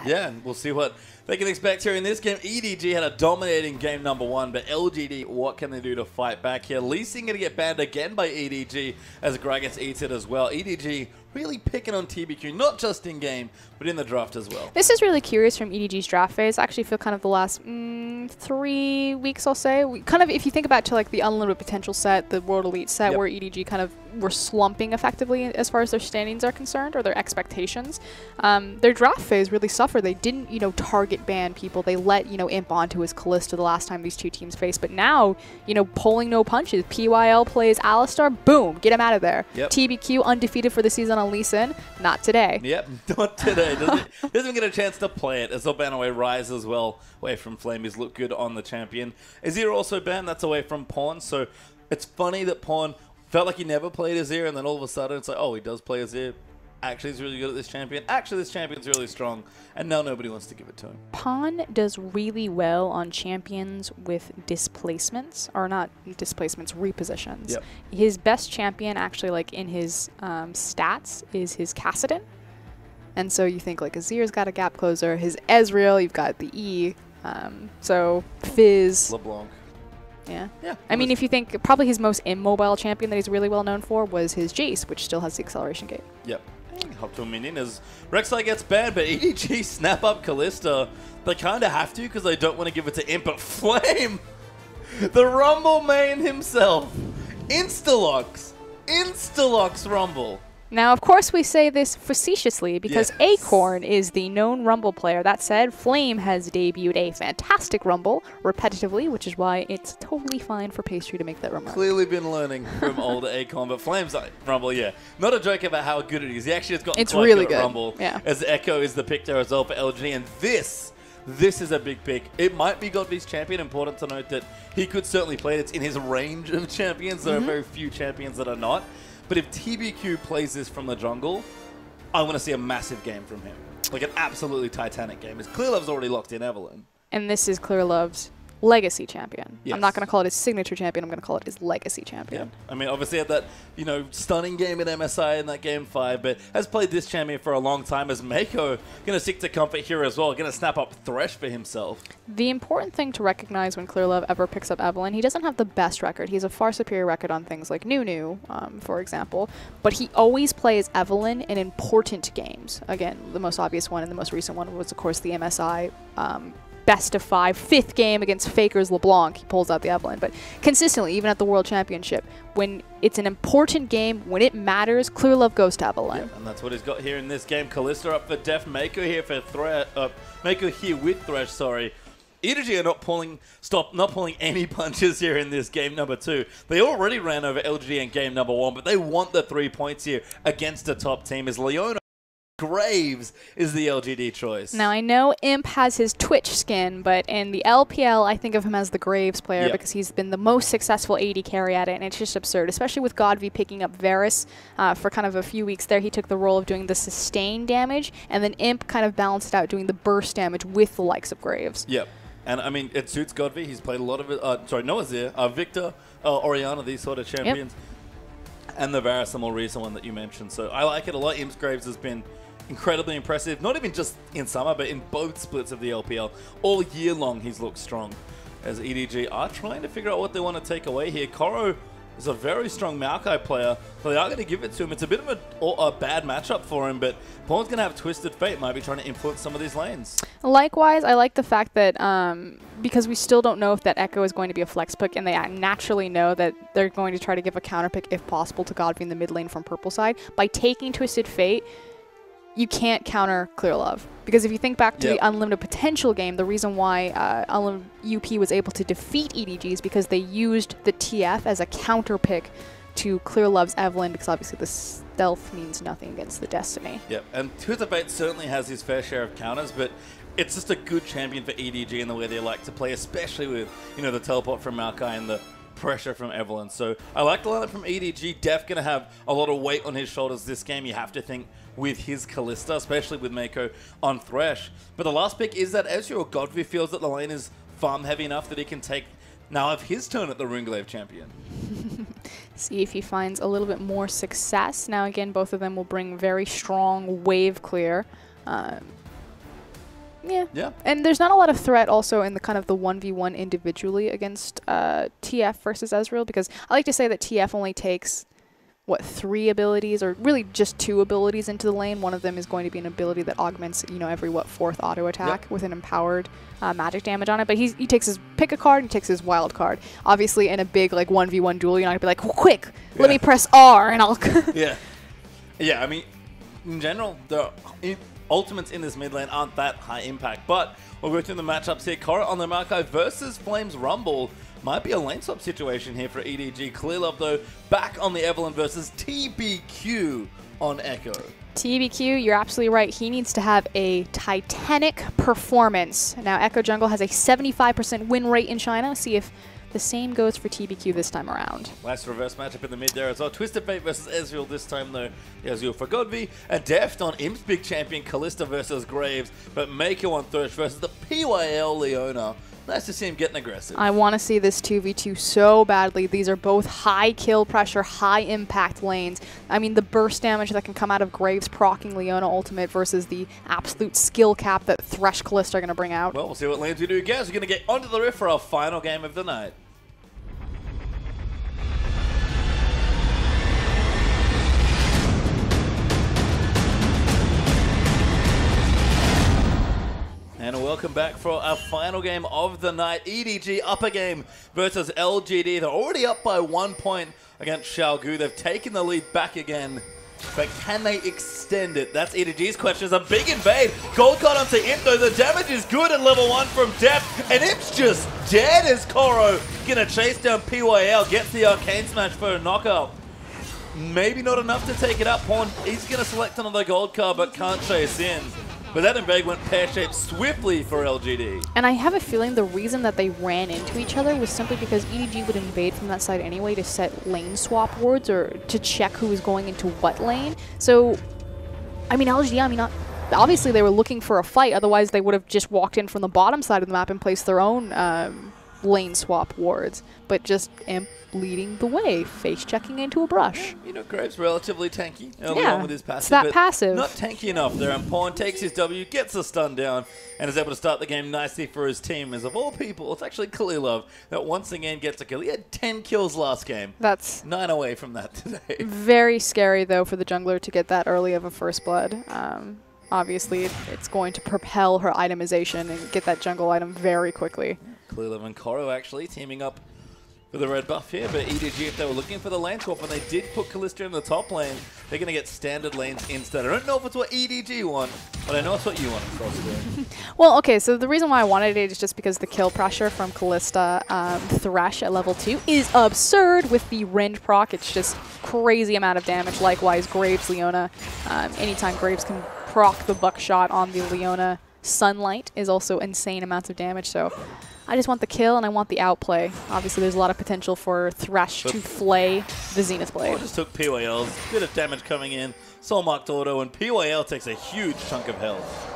Yeah, and we'll see what they can expect here in this game. EDG had a dominating game number 1, but LGD, what can they do to fight back here? Lee Sin going to get banned again by EDG as Gragas eats it as well. EDG really picking on TBQ, not just in game, but in the draft as well. This is really curious from EDG's draft phase. I actually feel kind of the last 3 weeks, I'll say. Kind of, if you think about to like the Unlimited Potential set, the World Elite set, where EDG kind of were slumping effectively as far as their standings are concerned, or their expectations. Their draft phase really suffered. They didn't, target ban people. They let, Imp onto his Kalista the last time these two teams faced. But now, pulling no punches. PYL plays Alistar, boom, get him out of there. TBQ undefeated for the season on Lee Sin, not today. Yep, not today. Doesn't even get a chance to play it. As away Rise as well, away from Flame. He's looked good on the champion. Azir also banned. That's away from Pawn. So it's funny that Pawn felt like he never played Azir, and then all of a sudden it's like, oh, he does play Azir. Actually, he's really good at this champion. Actually, this champion's really strong, and now nobody wants to give it to him. Pawn does really well on champions with displacements, or not displacements, repositions. Yep. His best champion, actually, like in his stats, is his Kassadin. And so you think like Azir's got a gap closer, his Ezreal, you've got the E, so Fizz. LeBlanc. Yeah. Yeah. I mean, if you think probably his most immobile champion that he's really well known for was his Jace, which still has the acceleration gate. Yep. Hop to a minion as Rek'Sai gets banned, but EDG snap up Kalista. They kind of have to because they don't want to give it to Imp, but Flame, the Rumble main himself, Instalocks Rumble. Now, of course, we say this facetiously because Acorn is the known Rumble player. That said, Flame has debuted a fantastic Rumble repetitively, which is why it's totally fine for Pastry to make that remark. Clearly been learning from older Acorn, but Flame's Rumble, not a joke about how good it is. He actually has gotten quite really good at good. Rumble, Yeah. as Echo is the pick there as well for LG, and this is a big pick. It might be Godby's champion. Important to note that he could certainly play it. It's in his range of champions. There are very few champions that are not. But if TBQ plays this from the jungle, I want to see a massive game from him. Like an absolutely titanic game. As Clearlove's already locked in Evelyn. And this is Clearlove's legacy champion. Yes. I'm not going to call it his signature champion. I'm going to call it his legacy champion. Yeah. I mean, obviously had that, stunning game in MSI in that game 5, but has played this champion for a long time as Mako going to stick to comfort here as well. Going to snap up Thresh for himself. The important thing to recognize when Clearlove ever picks up Evelyn, he doesn't have the best record. He has a far superior record on things like Nunu, for example, but he always plays Evelyn in important games. Again, the most obvious one and the most recent one was, of course, the MSI best of 5, 5th game against Faker's LeBlanc. He pulls out the Evelyn. But consistently, even at the World Championship, when it's an important game, when it matters, Clearlove goes to Evelyn. Yeah, and that's what he's got here in this game. Kalista up for Def, Mako here for Mako here with Thresh, sorry. EDG are not pulling any punches here in this game number 2. They already ran over LGD in game number 1, but they want the 3 points here against the top team as Leona Graves is the LGD choice. Now, I know Imp has his Twitch skin, but in the LPL, I think of him as the Graves player because he's been the most successful AD carry at it, and it's just absurd, especially with Godv picking up Varus for kind of a few weeks there. He took the role of doing the sustained damage, and then Imp kind of balanced out doing the burst damage with the likes of Graves. Yep. And, I mean, it suits Godv. He's played a lot of it. Sorry, Noah's there. Victor, Orianna, these sort of champions. Yep. And the Varus, the more recent one that you mentioned. So I like it a lot. Imp's Graves has been incredibly impressive, not even just in summer, but in both splits of the LPL. All year long, he's looked strong, as EDG are trying to figure out what they want to take away here. Koro is a very strong Maokai player, so they are going to give it to him. It's a bit of a bad matchup for him, but Pawn's going to have Twisted Fate, might be trying to influence some of these lanes. Likewise, I like the fact that because we still don't know if that Echo is going to be a flex pick, and they naturally know that they're going to try to give a counter pick, if possible, to Godv in the mid lane from purple side. By taking Twisted Fate, you can't counter Clearlove. Because if you think back to the Unlimited Potential game, the reason why UP was able to defeat EDG is because they used the TF as a counter pick to Clearlove's Evelyn, because obviously the stealth means nothing against the Destiny. Yep, and Twisted Fate certainly has his fair share of counters, but it's just a good champion for EDG in the way they like to play, especially with, the teleport from Maokai and the pressure from Evelyn. So I like the lineup from EDG. Def going to have a lot of weight on his shoulders this game. You have to think with his Kalista, especially with Mako on Thresh. But the last pick is that Ezreal. Godv feels that the lane is farm heavy enough that he can take now have his turn at the Runglaive champion. See if he finds a little bit more success. Now again, both of them will bring very strong wave clear. Yeah. And there's not a lot of threat also in the kind of the 1v1 individually against TF versus Ezreal, because I like to say that TF only takes, what, 3 abilities, or really just 2 abilities into the lane. One of them is going to be an ability that augments, you know, every, what, 4th auto attack with an empowered magic damage on it. But he takes his pick a card and he takes his wild card. Obviously, in a big, like, 1v1 duel, you're not going to be like, well, quick, let me press R and I'll... Yeah, I mean, in general, the ultimates in this mid lane aren't that high impact, but we'll go through the matchups here. Korra on the Markai versus Flames Rumble. Might be a lane swap situation here for EDG. Clearlove, though, back on the Evelyn versus TBQ on Echo. TBQ, you're absolutely right. He needs to have a titanic performance. Now, Echo Jungle has a 75% win rate in China. See if the same goes for TBQ this time around. Nice reverse matchup in the mid there as well. Twisted Fate versus Ezreal this time, though. Ezreal for Godby. And Deft on Imp's big champion, Kalista versus Graves. But Mako on Thresh versus the PYL Leona. Nice to see him getting aggressive. I want to see this 2v2 so badly. These are both high kill pressure, high impact lanes. I mean, the burst damage that can come out of Graves proccing Leona ultimate versus the absolute skill cap that Thresh Kalista are going to bring out. Well, we'll see what lanes we do, guys. We're going to get onto the rift for our final game of the night. And welcome back for our final game of the night. EDG upper game versus LGD. They're already up by 1 point against Xiaogu. They've taken the lead back again. But can they extend it? That's EDG's question. It's a big invade. Gold card onto Imp, though. The damage is good at level 1 from Deft. And Imp's just dead as Koro. Gonna chase down PYL. Gets the Arcane Smash for a knockout. Maybe not enough to take it up. Pawn, he's gonna select another gold card, but can't chase in. But that invade went pear-shaped swiftly for LGD. And I have a feeling the reason that they ran into each other was simply because EDG would invade from that side anyway to set lane swap wards or to check who was going into what lane. So, I mean, LGD, obviously they were looking for a fight. Otherwise, they would have just walked in from the bottom side of the map and placed their own lane swap wards. But just Imp leading the way, face checking into a brush. You know, Graves relatively tanky early on with his passive. It's that passive. Not tanky enough there. And Pawn takes his W, gets the stun down, and is able to start the game nicely for his team. As of all people, it's actually Clearlove that once again gets a kill. He had 10 kills last game. That's 9 away from that today. Very scary, though, for the jungler to get that early of a first blood. Obviously, it's going to propel her itemization and get that jungle item very quickly. Clearlove and Koro actually teaming up for the red buff here, but EDG, if they were looking for the lane swap and they did put Kalista in the top lane, they're going to get standard lanes instead. I don't know if it's what EDG want, but I know it's what you want, of course. Well, okay, so the reason why I wanted it is just because the kill pressure from Kalista Thresh at level 2 is absurd with the rend proc. It's just crazy amount of damage. Likewise, Graves, Leona. Anytime Graves can proc the buckshot on the Leona Sunlight is also insane amounts of damage, so I just want the kill and I want the outplay. Obviously, there's a lot of potential for Thresh to flay the Zenith Blade. Just took PYL's bit of damage coming in, soul marked auto, and PYL takes a huge chunk of health.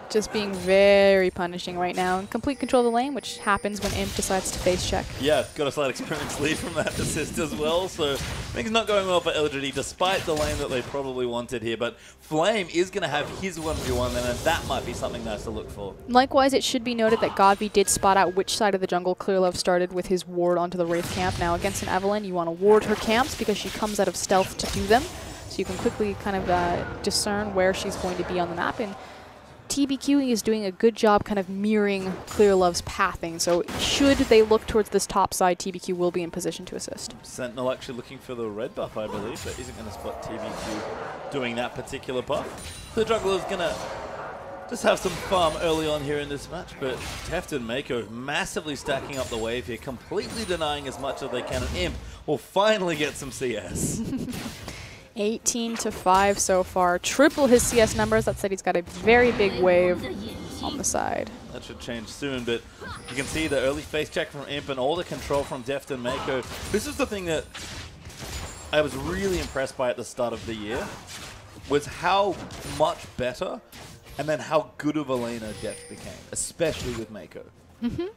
Just being very punishing right now. And complete control of the lane, which happens when Imp decides to face check. Yeah, got a slight experience lead from that assist as well, so things not going well for LGD despite the lane that they probably wanted here. But Flame is going to have his 1v1 then, and that might be something nice to look for. Likewise, it should be noted that Godby did spot out which side of the jungle Clearlove started with his ward onto the Wraith camp. Now, against an Evelyn, you want to ward her camps because she comes out of stealth to do them. So you can quickly kind of discern where she's going to be on the map. And TBQ is doing a good job kind of mirroring Clearlove's pathing, so should they look towards this top side, TBQ will be in position to assist. Sentinel actually looking for the red buff, I believe, but isn't going to spot TBQ doing that particular buff. The jungler's going to just have some farm early on here in this match, but Deft and Mako massively stacking up the wave here, completely denying as much as they can, and Imp will finally get some CS. 18-5 so far. Triple his CS numbers. That said, he's got a very big wave on the side. That should change soon, but you can see the early face check from Imp and all the control from Deft and Mako. This is the thing that I was really impressed by at the start of the year, was how much better and then how good of a laner Deft became, especially with Mako.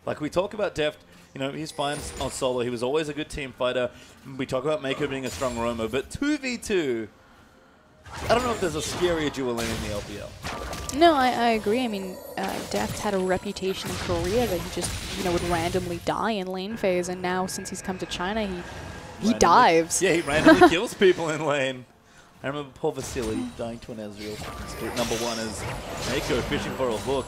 Like, we talk about Deft, you know, he's fine on solo. He was always a good team fighter. We talk about Mako being a strong roamer, but 2v2, I don't know if there's a scarier duel lane in the LPL. No, I agree. I mean, Deft had a reputation in Korea that he just, would randomly die in lane phase, and now since he's come to China, he dives. Yeah, he randomly kills people in lane. I remember poor Vasily dying to an Ezreal. Split number 1 is Mako fishing for a hook.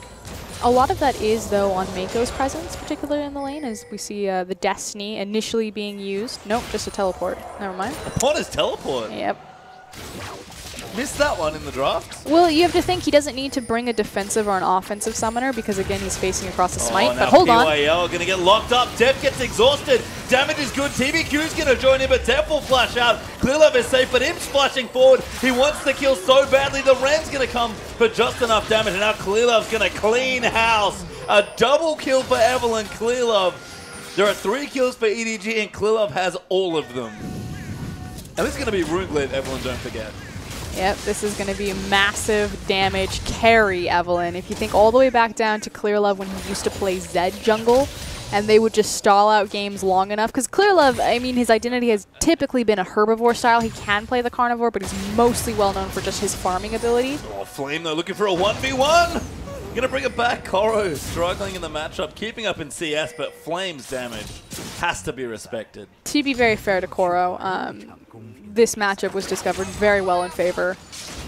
A lot of that is, though, on Mako's presence, particularly in the lane, as we see the Destiny initially being used. Nope, just a teleport. Never mind. Upon his teleport? Yep. Missed that one in the draft. Well, you have to think he doesn't need to bring a defensive or an offensive summoner because, again, he's facing across the smite. But hold on. PYL going to get locked up. Def gets exhausted. Damage is good. TBQ's going to join in, but Def will flash out. Clearlove is safe, but Imp's flashing forward. He wants the kill so badly. The Ren's going to come for just enough damage, and now Clearlove's going to clean house. A double kill for Evelyn Clearlove. There are 3 kills for EDG, and Clearlove has all of them. And this is going to be Runeglade, Evelyn, don't forget. Yep, this is going to be a massive damage carry, Evelyn. If you think all the way back down to Clearlove when he used to play Zed jungle, and they would just stall out games long enough. Because Clearlove, I mean, his identity has typically been a herbivore style. He can play the carnivore, but he's mostly well known for just his farming ability. Oh, Flame, though, looking for a 1v1. Gonna bring it back. Koro struggling in the matchup, keeping up in CS, but Flame's damage has to be respected. To be very fair to Koro, this matchup was discovered very well in favor.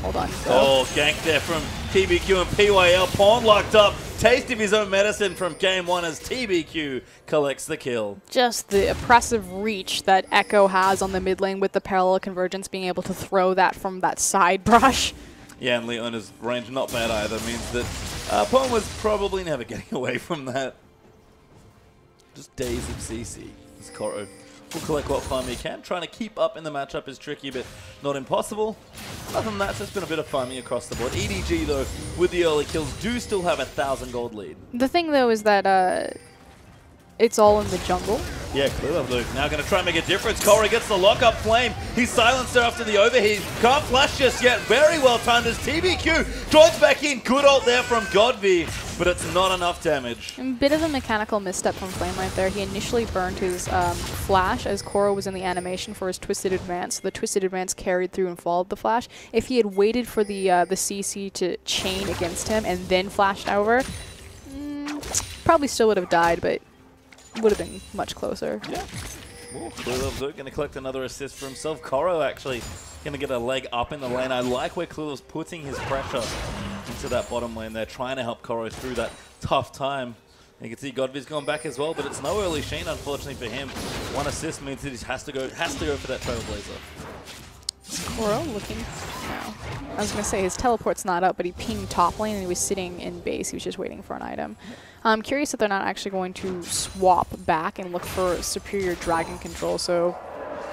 Hold on. Oh, gank there from TBQ and PYL. Pawn locked up. Taste of his own medicine from game 1 as TBQ collects the kill. Just the oppressive reach that Echo has on the mid lane with the parallel convergence, being able to throw that from that side brush. Yeah, and Leona's range not bad either. Means that Pawn was probably never getting away from that. Just days of CC. As Koro will collect what farm he can. Trying to keep up in the matchup is tricky, but not impossible. Other than that, it's just been a bit of farming across the board. EDG, though, with the early kills, do still have 1,000 gold lead. The thing, though, is that it's all in the jungle. Yeah, Clearlove, though, now going to try and make a difference. Koro gets the lock-up Flame. He's silenced her after the overheat. Can't flash just yet. Very well timed as TBQ joins back in. Good ult there from Godby, but it's not enough damage. A bit of a mechanical misstep from Flame right there. He initially burned his flash as Koro was in the animation for his Twisted Advance. So the Twisted Advance carried through and followed the flash. If he had waited for the CC to chain against him and then flashed over, probably still would have died, but would have been much closer. Yeah. Clearlove's going to collect another assist for himself. Koro actually going to get a leg up in the lane. I like where Clearlove's putting his pressure into that bottom lane there, trying to help Koro through that tough time. You can see Godby's gone back as well, but it's no early Sheen, unfortunately for him. 1 assist means that he has to go for that Trailblazer. Koro looking now. I was going to say his teleport's not up, but he pinged top lane and he was sitting in base. He was just waiting for an item. I'm curious if they're not actually going to swap back and look for superior dragon control. So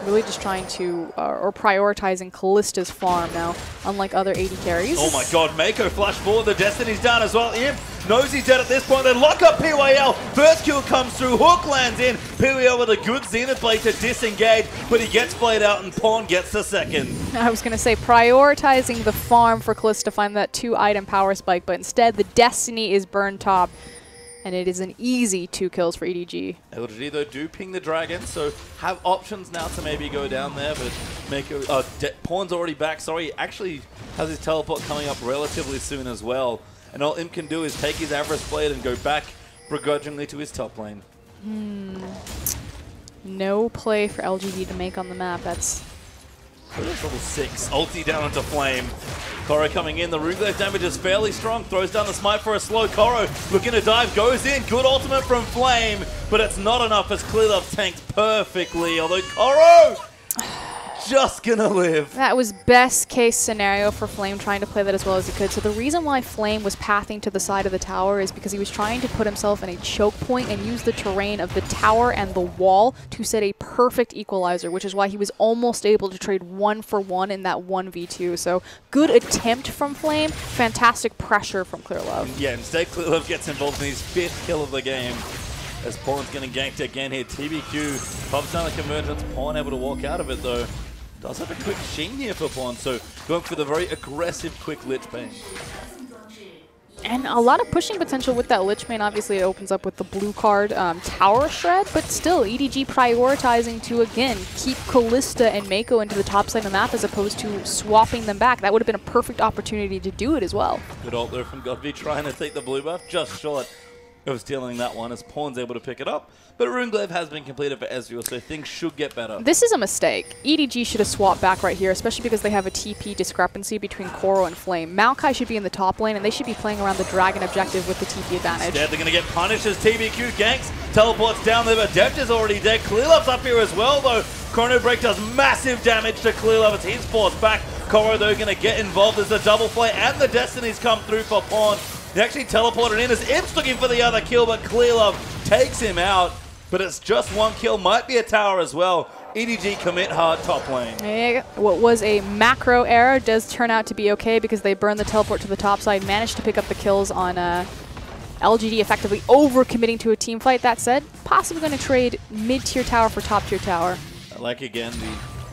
really just trying to, or prioritizing Kallista's farm now, unlike other AD carries. Oh my god, Mako flash forward, the Destiny's down as well. Imp knows he's dead at this point, then lock up PYL. First kill comes through, hook lands in. PYL with a good Zenith Blade to disengage, but he gets played out and Pawn gets the second. I was going to say prioritizing the farm for Kallista to find that 2-item power spike, but instead the Destiny is burned top. And it is an easy 2 kills for EDG. LGD, though, do ping the dragon, so have options now to maybe go down there, but Mako, Pawn's already back. Sorry, actually has his teleport coming up relatively soon as well. And all Imp can do is take his Avarice Blade and go back begrudgingly to his top lane. No play for LGD to make on the map. That's level 6. Ulti down into Flame. Koro coming in. The Runeglaive damage is fairly strong. Throws down the smite for a slow. Koro looking to dive. Goes in. Good ultimate from Flame. But it's not enough as Clearlove tanked perfectly. Although Koro just gonna live. That was best case scenario for Flame, trying to play that as well as he could. So the reason why Flame was pathing to the side of the tower is because he was trying to put himself in a choke point and use the terrain of the tower and the wall to set a perfect equalizer, which is why he was almost able to trade 1-for-1 in that 1v2. So good attempt from Flame, fantastic pressure from Clearlove. Yeah, instead Clearlove gets involved in his 5th kill of the game. As Pawn's getting ganked again here. TBQ pops down the convergence. Pawn able to walk out of it though. Does have a quick Sheen here for Pawn, so going for the very aggressive quick Lich Bang. And a lot of pushing potential with that Lich Bane. Obviously, it opens up with the blue card Tower Shred, but still, EDG prioritizing to, again, keep Kalista and Mako into the top side of the map as opposed to swapping them back. That would have been a perfect opportunity to do it as well. Good ult there from Godby, trying to take the blue buff, just short of stealing that one as Pawn's able to pick it up. But Runeglaive has been completed for Ezreal, so things should get better. This is a mistake. EDG should have swapped back right here, especially because they have a TP discrepancy between Koro and Flame. Maokai should be in the top lane, and they should be playing around the Dragon objective with the TP advantage. Instead, they're going to get punished as TBQ ganks, teleports down there, but Deft is already dead. Clearlove's up here as well, though. Chrono Break does massive damage to Clearlove as he's forced back. Koro, though, going to get involved as the double play and the Destinies come through for Pawn. He actually teleported in as Imps looking for the other kill, but Clearlove takes him out. But it's just one kill, might be a tower as well. EDG commit hard top lane. Yeah, what was a macro error does turn out to be okay because they burn the teleport to the top side, managed to pick up the kills on LGD, effectively over-committing to a team fight. That said, possibly going to trade mid-tier tower for top-tier tower. I like, again,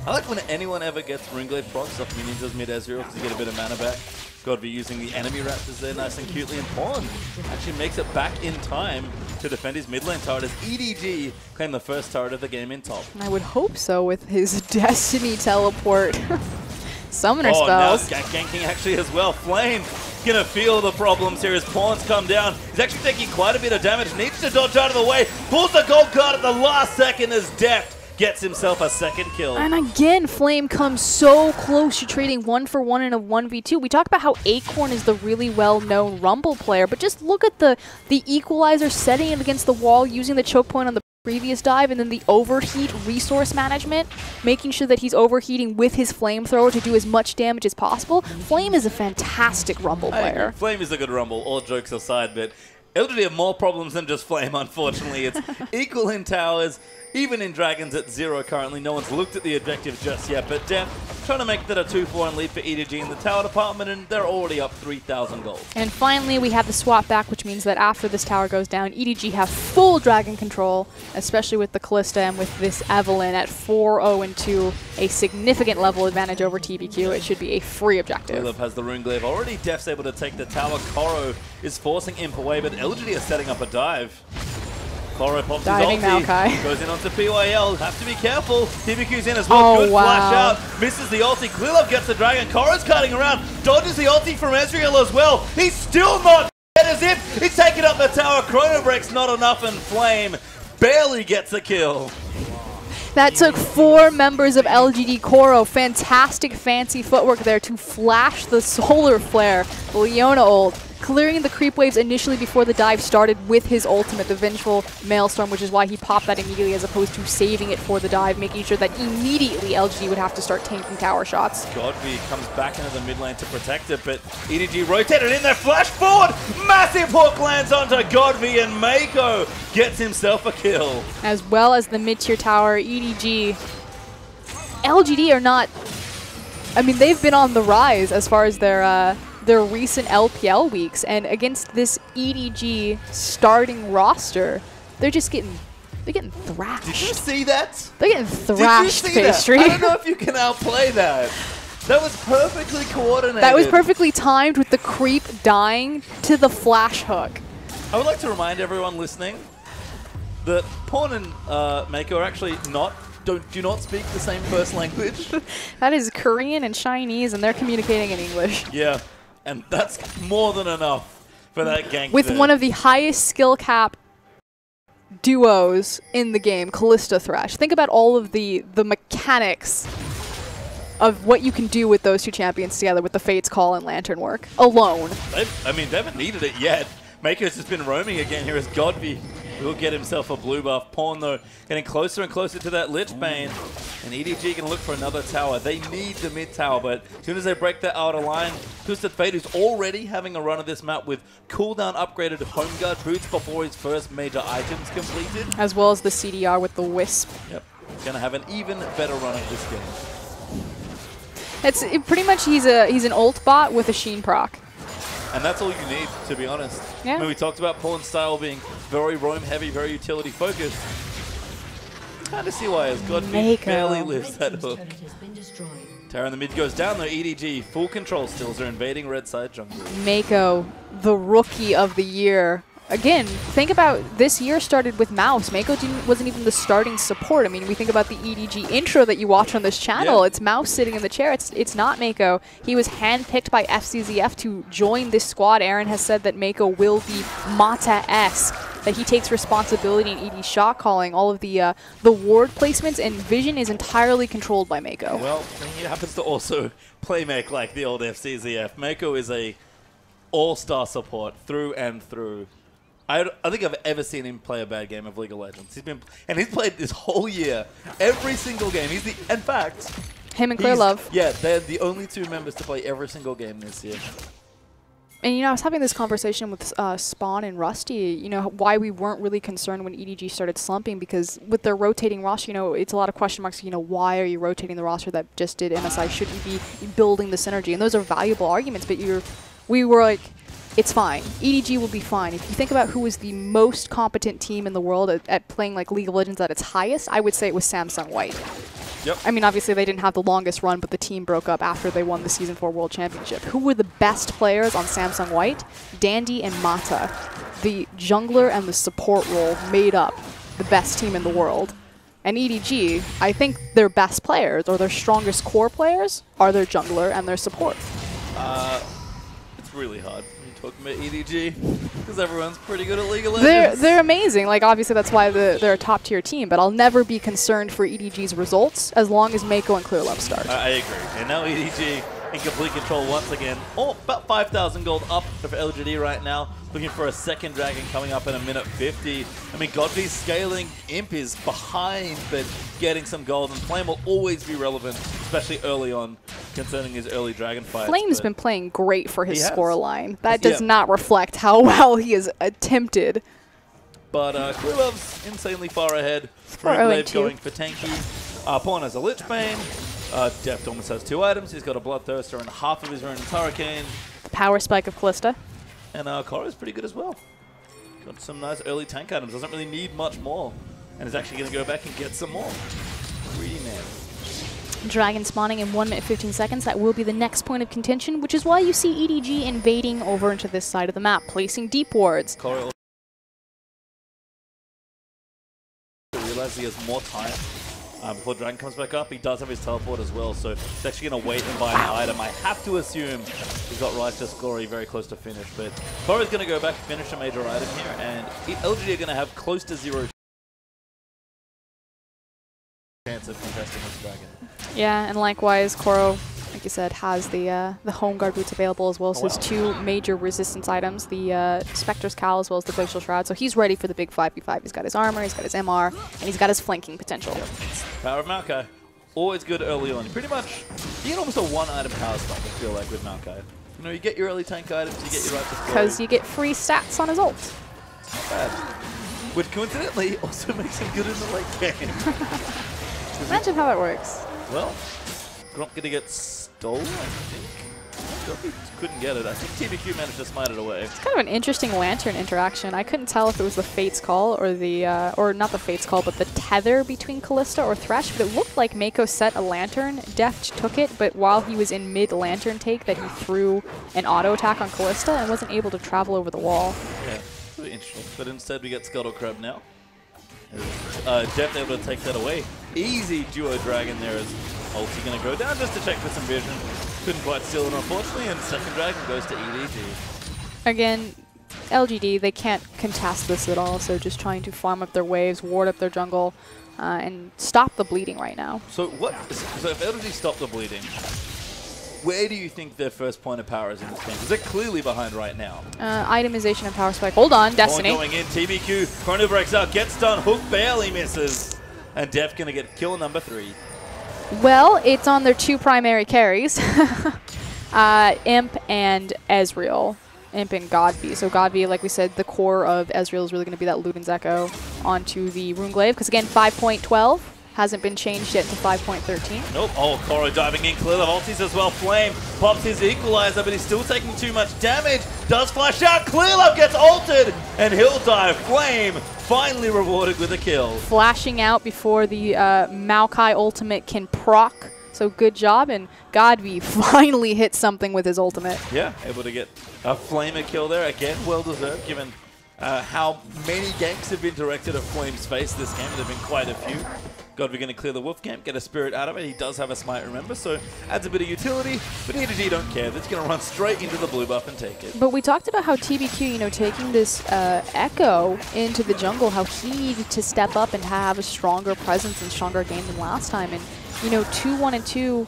I like when anyone ever gets Runeglaive procs off minions as mid-Ezreal because you get a bit of mana back. Godby using the enemy raptors there nice and cutely, and Pawn actually makes it back in time to defend his mid lane turret as EDG claim the first turret of the game in top. I would hope so with his Destiny teleport. Summoner spells. Now ganking actually as well. Flame gonna feel the problems here as Pawn's come down. He's actually taking quite a bit of damage, needs to dodge out of the way, pulls the gold card at the last second as Deft gets himself a second kill. And again, Flame comes so close to trading 1-for-1 in a 1v2. We talked about how Acorn is the really well-known Rumble player, but just look at the equalizer, setting it against the wall, using the choke point on the previous dive, and then the overheat resource management, making sure that he's overheating with his flamethrower to do as much damage as possible. Flame is a fantastic Rumble player. Flame is a good Rumble, all jokes aside, but LGD have more problems than just Flame, unfortunately. It's equal in towers, even in Dragons at 0 currently. No one's looked at the objective just yet, but Deft trying to make that a 2-4 lead for EDG in the tower department, and they're already up 3,000 gold. And finally, we have the swap back, which means that after this tower goes down, EDG have full Dragon control, especially with the Kalista and with this Evelynn at 4-0-2, a significant level advantage over TBQ. It should be a free objective. Clearlove has the Runeglaive already. Deft's able to take the tower. Koro is forcing Imp away, but LGD is setting up a dive. Koro pops Diving his ulti, Maokai. goes in onto PYL, have to be careful. TBQ's in as well, good flash out, misses the ulti, Clearlove gets the dragon, Koro's cutting around, dodges the ulti from Ezreal as well, he's still not dead as if he's taking up the tower, Chrono Break's not enough, and Flame barely gets a kill. That took 4 members of LGD Koro. Fantastic fancy footwork there to flash the solar flare. Leona ult, clearing the creep waves initially before the dive started with his ultimate, the Vengeful Maelstrom, which is why he popped that immediately as opposed to saving it for the dive, making sure that immediately LGD would have to start tanking tower shots. Godby comes back into the mid lane to protect it, but EDG rotated in there, flash forward, massive hook lands onto Godby, and Mako gets himself a kill. As well as the mid-tier tower, EDG. LGD are not, I mean, they've been on the rise as far as their recent LPL weeks, and against this EDG starting roster, they're getting thrashed. Did you see that? They're getting thrashed, Pastry. I don't know if you can outplay that. That was perfectly coordinated. That was perfectly timed with the creep dying to the flash hook. I would like to remind everyone listening that Pawn and Mako are actually do not speak the same first language. That is Korean and Chinese, and they're communicating in English. Yeah, and that's more than enough for that gank. With one of the highest skill cap duos in the game, Kalista Thresh. Think about all of the mechanics of what you can do with those two champions together with the Fate's Call and Lantern work alone. They haven't needed it yet. Mako's just been roaming again here as Godby will get himself a blue buff. Pawn, though, getting closer and closer to that Lich Bane. And EDG can look for another tower. They need the mid tower, but as soon as they break that outer line, Twisted Fate, who's already having a run of this map with cooldown upgraded Home Guard boots before his first major items completed. As well as the CDR with the Wisp. Yep, gonna have an even better run of this game. Pretty much he's an ult bot with a Sheen proc. And that's all you need, to be honest. Yeah. I mean, we talked about Pawn's style being very roam heavy, very utility focused. Kind of see why, as Godby barely lives that hook. Terra in the mid goes down though. EDG, full control still. They're invading red side jungle. Mako, the rookie of the year. Again, think about this year started with Mouse. Mako wasn't even the starting support. I mean, we think about the EDG intro that you watch on this channel. Yeah. It's Mouse sitting in the chair. It's not Mako. He was handpicked by FCZF to join this squad. Aaron has said that Mako will be Mata-esque, that he takes responsibility in ED shot calling. All of the ward placements and vision is entirely controlled by Mako. Well, he happens to also play make like the old FCZF. Mako is a all-star support through and through. I don't think I've ever seen him play a bad game of League of Legends. He's played this whole year, every single game. In fact, him and Clear Love. Yeah, they're the only two members to play every single game this year. And, you know, I was having this conversation with Spawn and Rusty, you know, why we weren't really concerned when EDG started slumping, because with their rotating roster, you know, it's a lot of question marks, you know, why are you rotating the roster that just did MSI? Shouldn't you be building the synergy? And those are valuable arguments, but we were like, it's fine. EDG will be fine. If you think about who was the most competent team in the world at playing like League of Legends at its highest, I would say it was Samsung White. Yep. I mean, obviously they didn't have the longest run, but the team broke up after they won the Season 4 World Championship. Who were the best players on Samsung White? Dandy and Mata. The jungler and the support role made up the best team in the world. And EDG, I think their best players, or their strongest core players, are their jungler and their support. It's really hard. Talking about EDG, because everyone's pretty good at League of Legends. They're amazing. Like, obviously, that's why they're a top-tier team, but I'll never be concerned for EDG's results as long as Mako and Clear Love start. I agree. And now EDG in complete control once again. Oh, about 5,000 gold up for LGD right now. Looking for a second dragon coming up in a minute 50. I mean, Godby's scaling. Imp is behind, but getting some gold. And Flame will always be relevant, especially early on, concerning his early dragon fights. Flame's been playing great for his scoreline. That does not reflect how well he is attempted. But Clear Love's insanely far ahead. Grave going for tanky. Pawn has a Lich Bane. Deft almost has 2 items. He's got a Bloodthirster and half of his Ruined Hurricane. The Power Spike of Callista. And Korra's pretty good as well. Got some nice early tank items. Doesn't really need much more. And is actually going to go back and get some more. Greedy man. Dragon spawning in 1 minute 15 seconds. That will be the next point of contention, which is why you see EDG invading over into this side of the map, placing deep wards. Korra realizes he has more time before Dragon comes back up. He does have his teleport as well, so he's actually going to wait and buy an item. I have to assume he's got Righteous Glory very close to finish, but Korra's going to go back and finish a major item here, and LGD are going to have close to 0 chance of contesting this Dragon. Yeah, and likewise, Korra, like you said, has the Home Guard boots available as well, so there's 2 major resistance items, the Spectre's Cowl as well as the Glacial Shroud, so he's ready for the big 5v5. He's got his armor, he's got his MR, and he's got his flanking potential. Yep. Power of Maokai, always good early on. Pretty much, you get almost a 1-item power spike, I feel like, with Maokai. You know, you get your early tank items, you get your Righteous Glory. Because you get free stats on his ult. It's not bad. Which coincidentally also makes him good in the late game. Imagine how that works. Well, Gromp gonna get stolen, I think. Couldn't get it. I think TBQ managed to smite it away. It's kind of an interesting Lantern interaction. I couldn't tell if it was the Fate's Call or the, or not the Fate's Call, but the tether between Callista or Thresh. But it looked like Mako set a Lantern. Deft took it, but while he was in mid-Lantern take, that he threw an auto attack on Callista and wasn't able to travel over the wall. Yeah, really interesting. But instead we get Scuttle Crab now. Deft able to take that away. Easy duo dragon there as ulti going to go down just to check for some vision. Couldn't quite steal it, unfortunately, and second dragon goes to EDG. Again, LGD, they can't contest this at all, so just trying to farm up their waves, ward up their jungle, and stop the bleeding right now. So if LGD stop the bleeding, where do you think their first point of power is in this game? Because they're clearly behind right now. Itemization and power spike. Hold on, Destiny. Going in, TBQ, Chrono breaks out, gets done, Hook barely misses. And Def gonna get kill number 3. Well, it's on their 2 primary carries, Imp and Ezreal. Imp and Godby. So Godby, like we said, the core of Ezreal is really going to be that Luden's Echo onto the Runeglaive. Because again, 5.12 hasn't been changed yet to 5.13. Nope. Oh, Korra diving in. Clear Love ultis as well. Flame pops his equalizer, but he's still taking too much damage. Does flash out. Clear Love gets ulted, and he'll die. Flame finally rewarded with a kill. Flashing out before the Maokai ultimate can proc So good job, and Godby finally hit something with his ultimate. Yeah, able to get a flamer kill there. Again, well deserved given how many ganks have been directed at Flame's face this game. There have been quite a few. Godby going to clear the Wolf camp, get a Spirit out of it. He does have a Smite, remember, so adds a bit of utility, but EDG don't care. They're just going to run straight into the blue buff and take it. But we talked about how TBQ, you know, taking this Echo into the jungle, how he needed to step up and have a stronger presence and stronger game than last time. And, you know, 2-1 and 2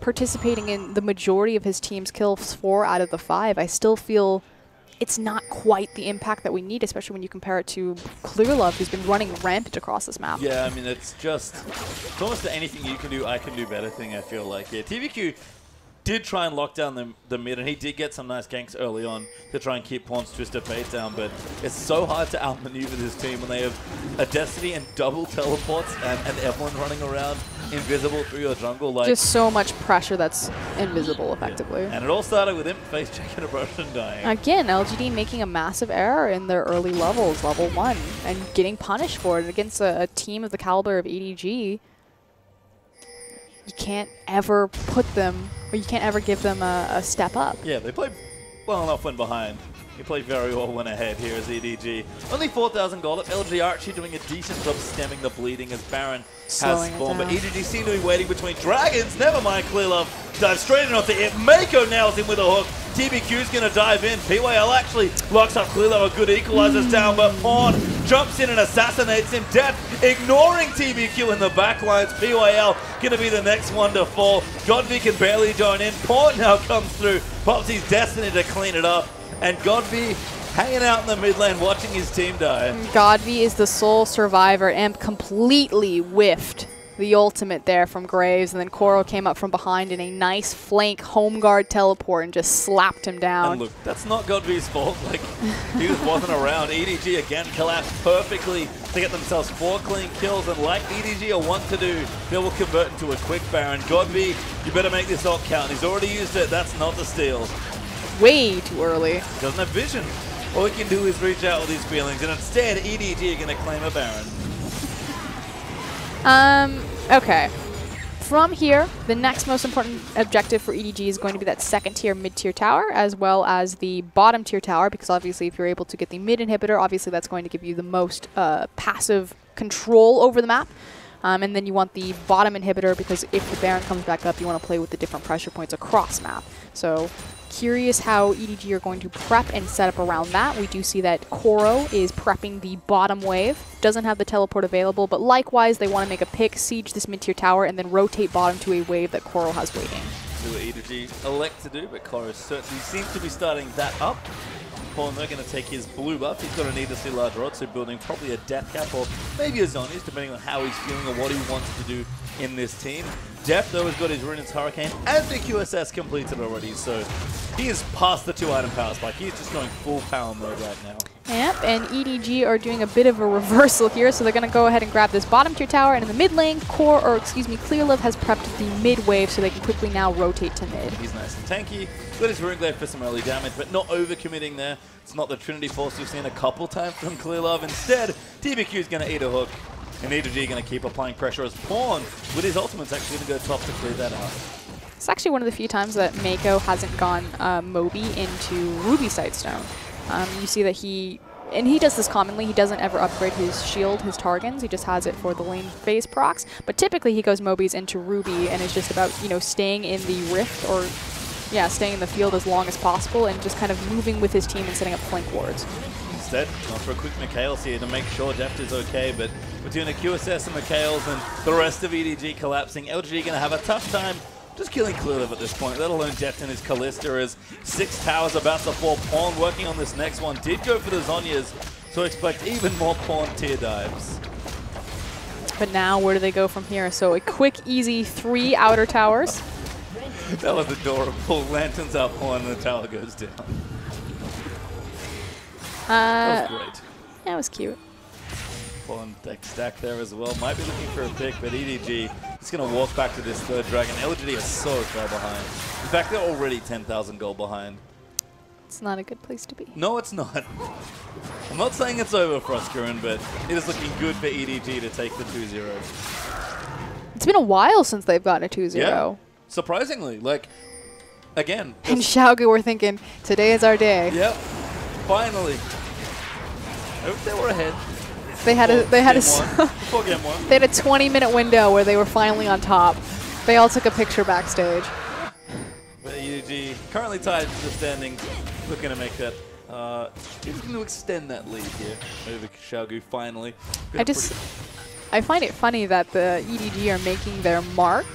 participating in the majority of his team's kills, 4 out of the 5. I still feel it's not quite the impact that we need, especially when you compare it to Clearlove, who's been running rampant across this map. Yeah, I mean, it's almost anything you can do, I can do better thing, I feel like. Yeah, TVQ did try and lock down the mid, and he did get some nice ganks early on to try and keep Pawn's Twisted Fate down, but it's so hard to outmaneuver this team when they have a Destiny and double teleports and Evelyn running around invisible through your jungle. Like, just so much pressure that's invisible, effectively. Yeah. And it all started with him face checking a brush and dying. Again, LGD making a massive error in their early levels, level 1, and getting punished for it against a team of the caliber of EDG. You can't ever put them, or you can't ever give them a step up. Yeah, they played well enough when behind. He played very well when ahead here as EDG. Only 4,000 gold up. LG are actually doing a decent job stemming the bleeding as Baron has spawned. But EDG seem to be waiting between dragons. Never mind, Clearlove dives straight in onto it. Mako nails him with a hook. TBQ's going to dive in. PYL actually locks up Clearlove. A good equalizer's down, but Pawn jumps in and assassinates him. Death ignoring TBQ in the backlines. PYL going to be the next one to fall. Godby can barely join in. Pawn now comes through. Pops his destiny to clean it up. And Godby hanging out in the mid lane watching his team die. Godby is the sole survivor and completely whiffed the ultimate there from Graves, and then Koro came up from behind in a nice flank home guard teleport and just slapped him down. And look, that's not Godby's fault. Like, he just wasn't around. EDG again collapsed perfectly to get themselves 4 clean kills, and like EDG are want to do, they will convert into a quick Baron. Godby, you better make this ult count. He's already used it. That's not the steal. Way too early. Doesn't have vision. All he can do is reach out with his feelings, and instead EDG are going to claim a Baron. Okay. From here, the next most important objective for EDG is going to be that second tier, mid-tier tower, as well as the bottom tier tower, because obviously if you're able to get the mid inhibitor, obviously that's going to give you the most passive control over the map. And then you want the bottom inhibitor, because if the Baron comes back up, you want to play with the different pressure points across map. So curious how EDG are going to prep and set up around that. We do see that Koro is prepping the bottom wave. Doesn't have the teleport available, but likewise, they want to make a pick, siege this mid-tier tower, and then rotate bottom to a wave that Koro has waiting. See what EDG elect to do, but Koro certainly seems to be starting that up. Pawn, they're going to take his blue buff. He's got a needlessly large rod, so building probably a death cap or maybe a zonies, depending on how he's feeling or what he wants to do in this team. Def, though, has got his Ruinous Hurricane and the QSS completed already, so he is past the 2-item power spike. He's just going full power mode right now. Yep, and EDG are doing a bit of a reversal here, so they're going to go ahead and grab this bottom tier tower, and in the mid lane, Clearlove has prepped the mid wave, so they can quickly now rotate to mid. He's nice and tanky. Got his Rune Glaive for some early damage, but not overcommitting there. It's not the Trinity Force we've seen a couple times from Clearlove. Instead, TBQ is going to eat a hook. And EDG going to keep applying pressure as Pawn, with his ultimate's actually going to go top to clear that out. It's actually one of the few times that Mako hasn't gone Moby into Ruby Sightstone. You see that he does this commonly, he doesn't ever upgrade his shield, his Targans, he just has it for the lane phase procs. But typically he goes Mobies into Ruby and it's just about, you know, staying in the rift or, yeah, staying in the field as long as possible and just kind of moving with his team and setting up flank wards. Instead, not for a quick Mikhails here to make sure Deft is okay, but between the QSS and Mikhails and the rest of EDG collapsing, LGD going to have a tough time just killing Clearlove at this point, let alone Deft and his Callista as 6 towers about to fall. Pawn working on this next one, did go for the Zhonya's, so expect even more Pawn tier dives. But now where do they go from here? So a quick, easy 3 outer towers. That was adorable. Lanterns out, Pawn, and the tower goes down. That was great. That was cute. Pawn deck stack there as well. Might be looking for a pick, but EDG is going to walk back to this third dragon. LGD is so far behind. In fact, they're already 10,000 gold behind. It's not a good place to be. No, it's not. I'm not saying it's over for us, Garena, but it is looking good for EDG to take the 2-0. It's been a while since they've gotten a 2-0. Yeah, surprisingly. Like, again. And Xiaogu were thinking, today is our day. Yep, finally. They were ahead. They had a Before game one. They had a 20-minute window where they were finally on top. They all took a picture backstage. But EDG currently tied to the standings, looking to make that. He's going to extend that lead here over Xiaogu finally. I find it funny that the EDG are making their mark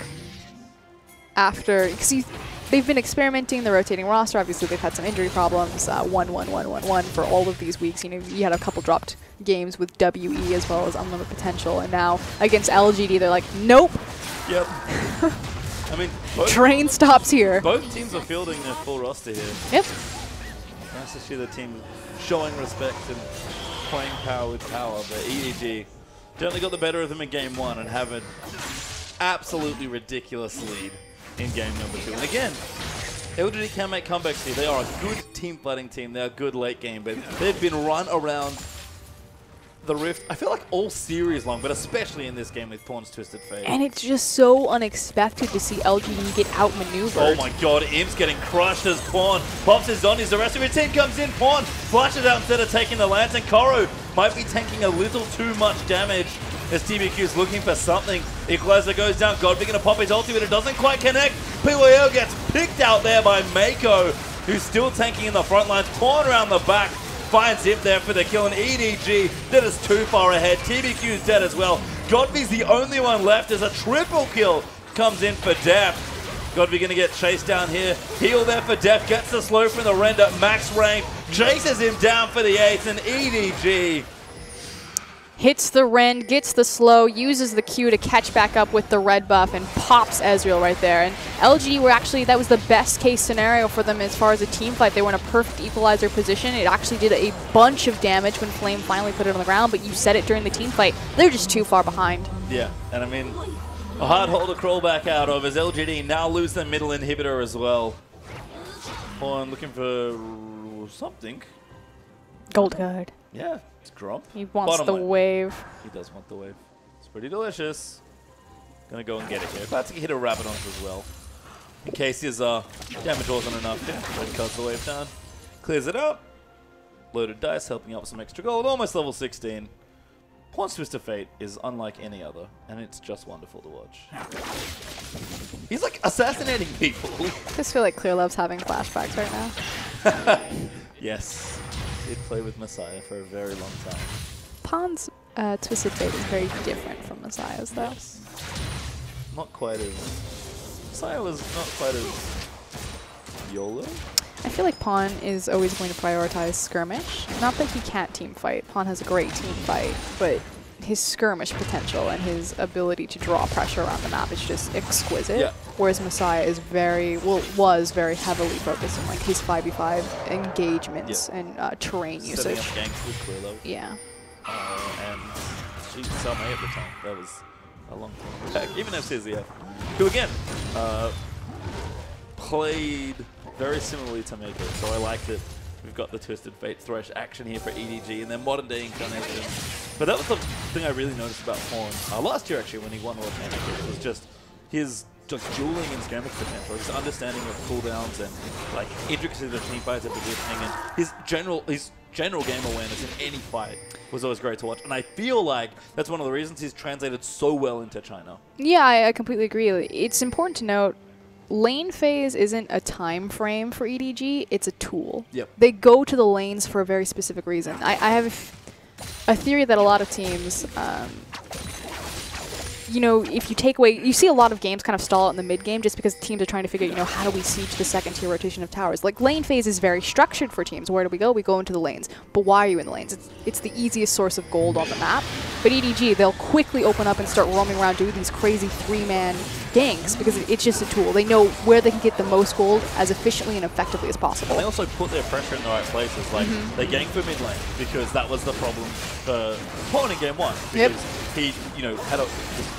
after, because they've been experimenting the rotating roster. Obviously, they've had some injury problems. 1-1-1-1-1 for all of these weeks. You know, you had a couple dropped games with WE as well as Unlimited Potential, and now against LGD, they're like, nope. Yep. I mean, train stops here. Both teams are fielding their full roster here. Yep. Nice to see the team showing respect and playing power with power, but EDG definitely got the better of them in game one and have an absolutely ridiculous lead in game number 2. And again, LGD can make comebacks here. They are a good team fighting team. They're good late game, but they've been run around the Rift, I feel like all series long, but especially in this game with Pawn's Twisted Fate. And it's just so unexpected to see LGD get outmaneuvered. Oh my god, Imp's getting crushed as Pawn pops his zombies. The rest of his team comes in. Pawn flashes out instead of taking the lance, and Koro might be tanking a little too much damage as TBQ's looking for something. Equalizer goes down. Godby gonna pop his ulti, but it doesn't quite connect. PYL gets picked out there by Mako, who's still tanking in the front lines. Pawn around the back finds him there for the kill, and EDG that is too far ahead. TBQ's dead as well. Godby's the only one left as a triple kill comes in for Def. Godby gonna get chased down here. Heal there for Def, gets the slow from the render. Max range, chases him down for the ace, and EDG hits the rend, gets the slow, uses the Q to catch back up with the red buff, and pops Ezreal right there. And LG were actually, that was the best case scenario for them as far as a team fight. They were in a perfect equalizer position. It actually did a bunch of damage when Flame finally put it on the ground, but you said it during the team fight. They're just too far behind. Yeah, and I mean, a hard hole to crawl back out of as LGD now lose their middle inhibitor as well. Pawn looking for something. Gold card. Yeah, it's Gromp. He wants the wave. He does want the wave. It's pretty delicious. Gonna go and get it here. About to hit a Rabadon as well. In case his damage wasn't enough. Yeah, then cuts the wave down. Clears it up. Loaded dice, helping out with some extra gold. Almost level 16. Pawn's Twisted Fate is unlike any other, and it's just wonderful to watch. He's like assassinating people. I just feel like Clear Love's having flashbacks right now. Yes. Did play with Messiah for a very long time. Pawn's Twisted Fate is very different from Messiah's, though. Yes. Not quite as... Messiah was not quite as YOLO. I feel like Pawn is always going to prioritize skirmish. Not that he can't team fight. Pawn has a great team fight, but his skirmish potential and his ability to draw pressure around the map is just exquisite. Yeah. Whereas Messiah is was very heavily focused on like his 5v5 engagements and terrain usage. Setting up ganks with Quillo. Yeah. And she Selma at the time. That was a long time back. Even FCZF, who again played very similarly to Mako. So I like that we've got the Twisted Fate thresh action here for EDG and then modern day incarnation. But that was the thing I really noticed about Pawn last year actually when he won World Championship. It was just his dueling and skirmish potential, his understanding of cooldowns and like intricacies of team fights and positioning, and his general game awareness in any fight was always great to watch. And I feel like that's one of the reasons he's translated so well into China. Yeah, I completely agree. It's important to note lane phase isn't a time frame for EDG, it's a tool. Yep. They go to the lanes for a very specific reason. I have a theory that a lot of teams, you know, if you take away, you see a lot of games kind of stall out in the mid game just because teams are trying to figure out, you know, how do we siege the second tier rotation of towers? Like lane phase is very structured for teams. Where do we go? We go into the lanes. But why are you in the lanes? It's the easiest source of gold on the map. But EDG, they'll quickly open up and start roaming around, doing these crazy 3-man ganks because it's just a tool. They know where they can get the most gold as efficiently and effectively as possible. And they also put their pressure in the right places. Like they ganked for mid lane because that was the problem for Pawn in game one. Because he, you know, had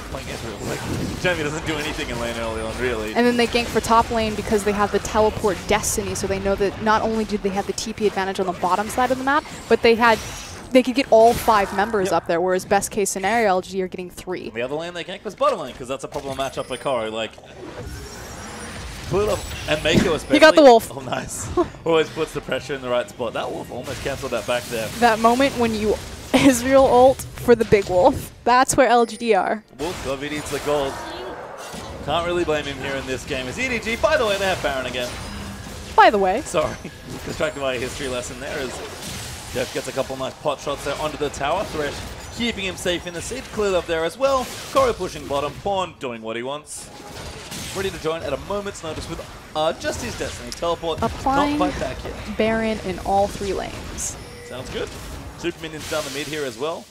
playing Ezreal. Like Jamie doesn't do anything in lane early on, really. And then they gank for top lane because they have the teleport destiny, so they know that not only did they have the TP advantage on the bottom side of the map, but they had they could get all 5 members up there, whereas best case scenario, LGD are getting 3. The other lane they ganked was bottom lane, because that's a problem matchup for Koro. Like, put up, and Mako especially. He got the wolf. Oh, nice. Always puts the pressure in the right spot. That wolf almost canceled that back there. That moment when you Israel ult for the big wolf, that's where LGD are. Wolf, Govy needs the gold. Can't really blame him here in this game. As EDG, by the way, they have Baron again. By the way. Sorry, distracted by a history lesson there as Jeff gets a couple nice pot shots there onto the tower. Thresh keeping him safe in the seat. Cleared up there as well. Koro pushing bottom. Pawn doing what he wants. Ready to join at a moment's notice with just his Destiny. Teleport, applying not quite back yet. Baron in all 3 lanes. Sounds good. Super minions down the mid here as well.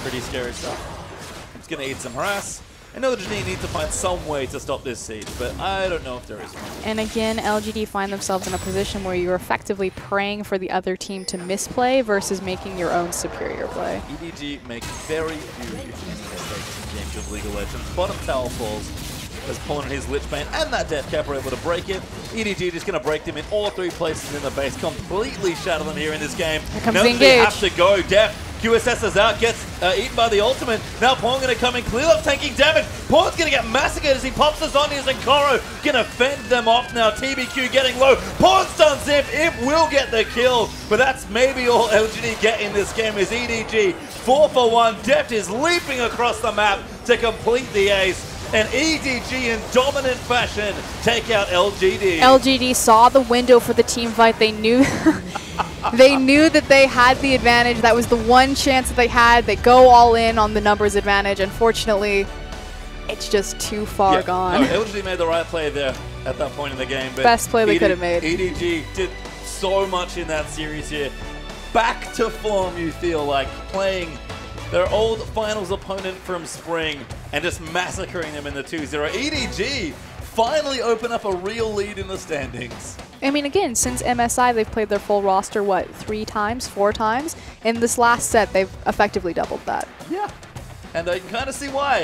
Pretty scary stuff. It's going to eat some harass. I know that LGD need to find some way to stop this siege, but I don't know if there is one. And again, LGD find themselves in a position where you're effectively praying for the other team to misplay versus making your own superior play. EDG make very few mistakes in games of League of Legends. Bottom tower falls as Pawn and his Lich Bane and that Death Cap are able to break it. EDG just going to break them in all 3 places in the base, completely shatter them here in this game. Here comes now the engage. They have to go. Death QSS is out, gets eaten by the ultimate. Now Pawn going to come in, clear up tanking damage. Pawn's going to get massacred as he pops the zombies, and Koro going to fend them off now. TBQ getting low. Pawn stuns Zip. It will get the kill, but that's maybe all LGD get in this game is EDG. 4 for 1. Deft is leaping across the map to complete the ace. And EDG in dominant fashion take out LGD. LGD saw the window for the team fight. They knew they knew that they had the advantage. That was the one chance that they had. They go all in on the numbers advantage. Unfortunately, it's just too far gone. No, LGD made the right play there at that point in the game. But best play they could have made. EDG did so much in that series here. Back to form, you feel like, playing their old finals opponent from spring and just massacring them in the 2-0. EDG finally open up a real lead in the standings. I mean, again, since MSI, they've played their full roster, what, 3 times, 4 times? In this last set, they've effectively doubled that. Yeah, and I can kind of see why.